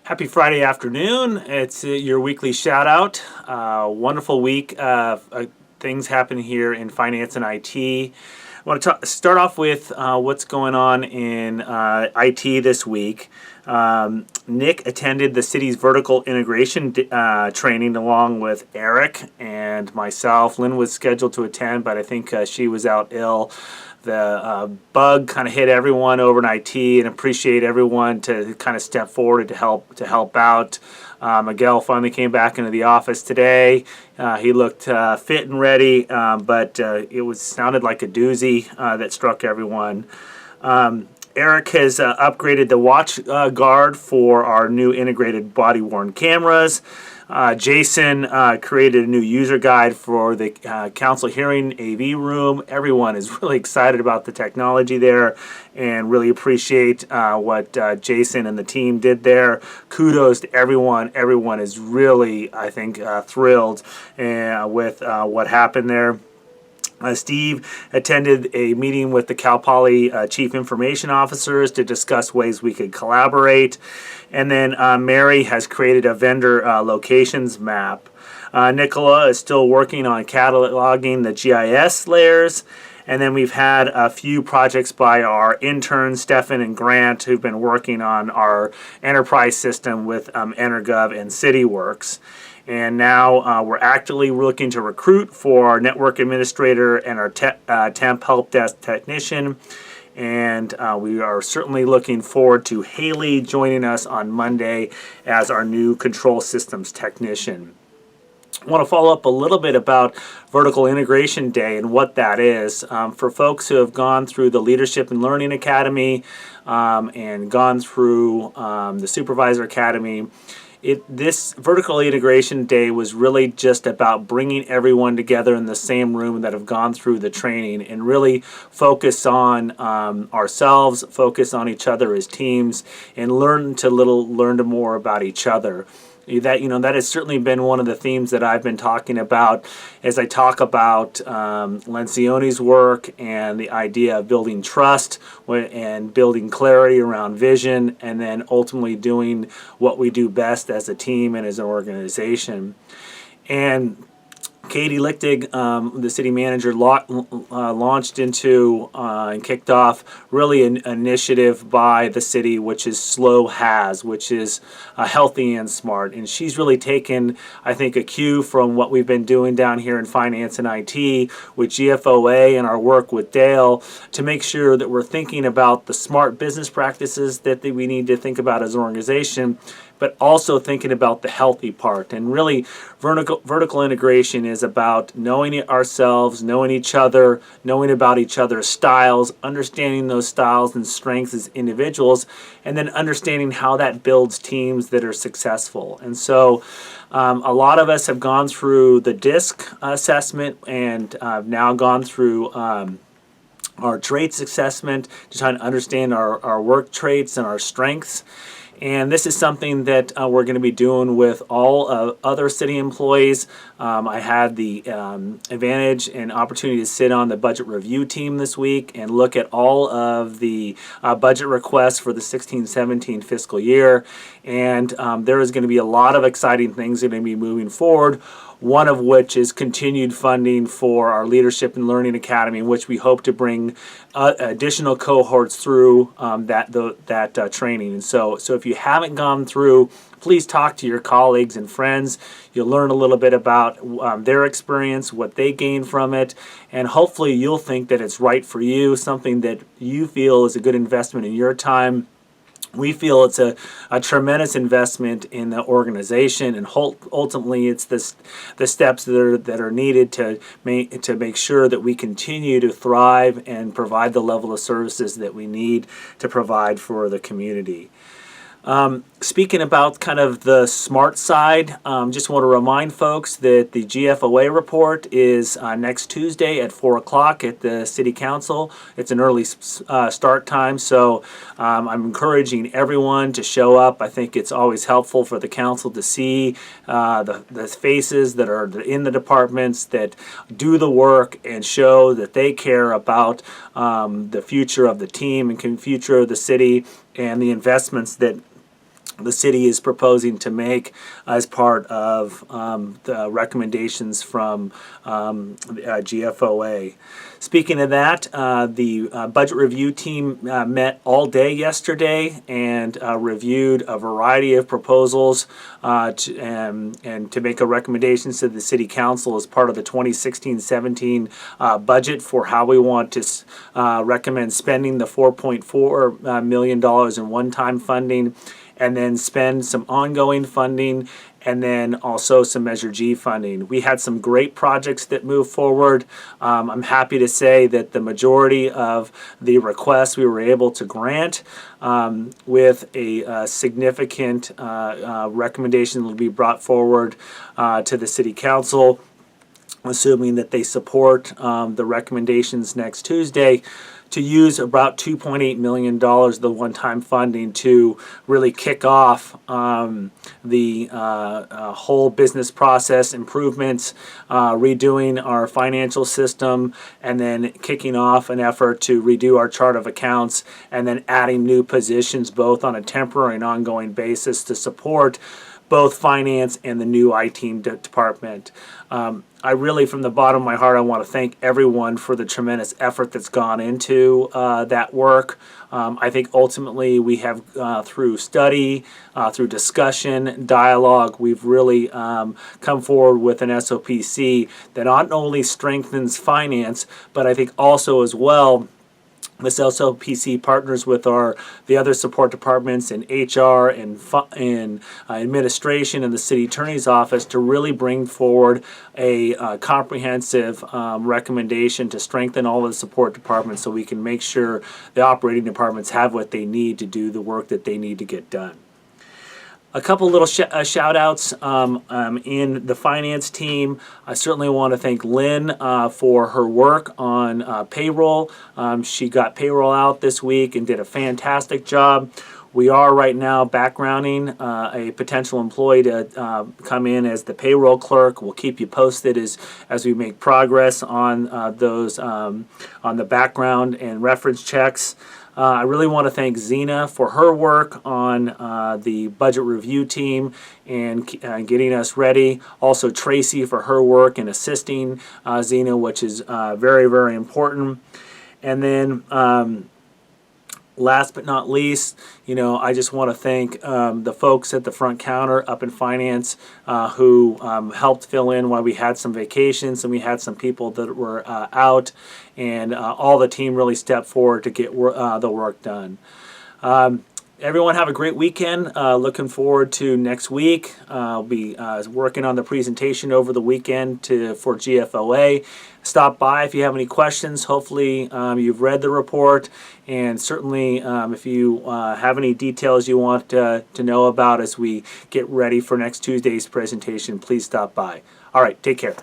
Happy Friday afternoon. It's your weekly shout out. Wonderful week of things happening here in finance and IT. I want to start off with what's going on in IT this week. Nick attended the city's vertical integration training along with Eric and myself. Lynn was scheduled to attend, but I think she was out ill. The bug kind of hit everyone over in IT, and appreciate everyone to kind of step forward to help out. Miguel finally came back into the office today. He looked fit and ready, but it sounded like a doozy that struck everyone. Eric has upgraded the watch guard for our new integrated body-worn cameras. Jason created a new user guide for the council hearing AV room. Everyone is really excited about the technology there and really appreciate what Jason and the team did there. Kudos to everyone. Everyone is really, I think, thrilled with what happened there. Steve attended a meeting with the Cal Poly Chief Information Officers to discuss ways we could collaborate. And then Mary has created a vendor locations map. Nicola is still working on cataloging the GIS layers. And then we've had a few projects by our interns, Stefan and Grant, who've been working on our enterprise system with Energov and CityWorks. And now we're actively looking to recruit for our network administrator and our temp help desk technician. And we are certainly looking forward to Haley joining us on Monday as our new control systems technician. I want to follow up a little bit about Vertical Integration Day and what that is. For folks who have gone through the Leadership and Learning Academy and gone through the Supervisor Academy, this Vertical Integration Day was really just about bringing everyone together in the same room that have gone through the training and really focus on ourselves, focus on each other as teams, and learn more about each other. That has certainly been one of the themes that I've been talking about as I talk about Lencioni's work and the idea of building trust and building clarity around vision, and then ultimately doing what we do best as a team and as an organization. And Katie Lichtig, the city manager, launched into and kicked off really an initiative by the city, which is Slow Has, which is healthy and smart. And she's really taken, I think, a cue from what we've been doing down here in finance and IT with GFOA and our work with Dale to make sure that we're thinking about the smart business practices that we need to think about as an organization, but also thinking about the healthy part. And really, vertical integration is about knowing ourselves, knowing each other, knowing about each other's styles, understanding those styles and strengths as individuals, and then understanding how that builds teams that are successful. And so a lot of us have gone through the DISC assessment and have now gone through our traits assessment to try to understand our work traits and our strengths. And this is something that we're going to be doing with all other city employees. I had the advantage and opportunity to sit on the budget review team this week and look at all of the budget requests for the 16-17 fiscal year. And there is going to be a lot of exciting things that are going to be moving forward, one of which is continued funding for our Leadership and Learning Academy, in which we hope to bring additional cohorts through that training. And so if you haven't gone through, please talk to your colleagues and friends. You'll learn a little bit about their experience, what they gained from it, and hopefully you'll think that it's right for you, something that you feel is a good investment in your time. We feel it's a tremendous investment in the organization, and ultimately it's the steps that are needed to make sure that we continue to thrive and provide the level of services that we need to provide for the community. Speaking about kind of the smart side, just want to remind folks that the GFOA report is next Tuesday at 4 o'clock at the City Council. It's an early start time, so I'm encouraging everyone to show up. I think it's always helpful for the council to see the faces that are in the departments that do the work and show that they care about the future of the team and future of the city and the investments that the city is proposing to make as part of the recommendations from GFOA. Speaking of that, the budget review team met all day yesterday and reviewed a variety of proposals and to make a recommendations to the City Council as part of the 2016-17 budget for how we want to recommend spending the $4.4 million in one-time funding, and then spend some ongoing funding, and then also some Measure G funding. We had some great projects that moved forward. I'm happy to say that the majority of the requests we were able to grant, with a significant recommendation that will be brought forward to the City Council, assuming that they support the recommendations next Tuesday, to use about $2.8 million of the one-time funding to really kick off the whole business process improvements, redoing our financial system, and then kicking off an effort to redo our chart of accounts, and then adding new positions both on a temporary and ongoing basis to support both finance and the new IT department. I really, from the bottom of my heart, I want to thank everyone for the tremendous effort that's gone into that work. I think ultimately we have, through study, through discussion, dialogue, we've really come forward with an SOPC that not only strengthens finance, but I think also as well, this SOPC partners with the other support departments in HR and administration and the city attorney's office to really bring forward a comprehensive recommendation to strengthen all of the support departments so we can make sure the operating departments have what they need to do the work that they need to get done. A couple little shout outs in the finance team. I certainly want to thank Lynn for her work on payroll. She got payroll out this week and did a fantastic job. We are right now backgrounding a potential employee to come in as the payroll clerk. We'll keep you posted as we make progress on those on the background and reference checks. I really want to thank Zena for her work on the budget review team and getting us ready. Also Tracy for her work in assisting Zena, which is very, very important. And then last but not least, I just want to thank the folks at the front counter up in finance who helped fill in while we had some vacations and we had some people that were out, and all the team really stepped forward to get the work done. Everyone have a great weekend. Looking forward to next week. I'll be working on the presentation over the weekend for GFOA. Stop by if you have any questions. Hopefully you've read the report, and certainly if you have any details you want to know about as we get ready for next Tuesday's presentation, please stop by. All right, take care.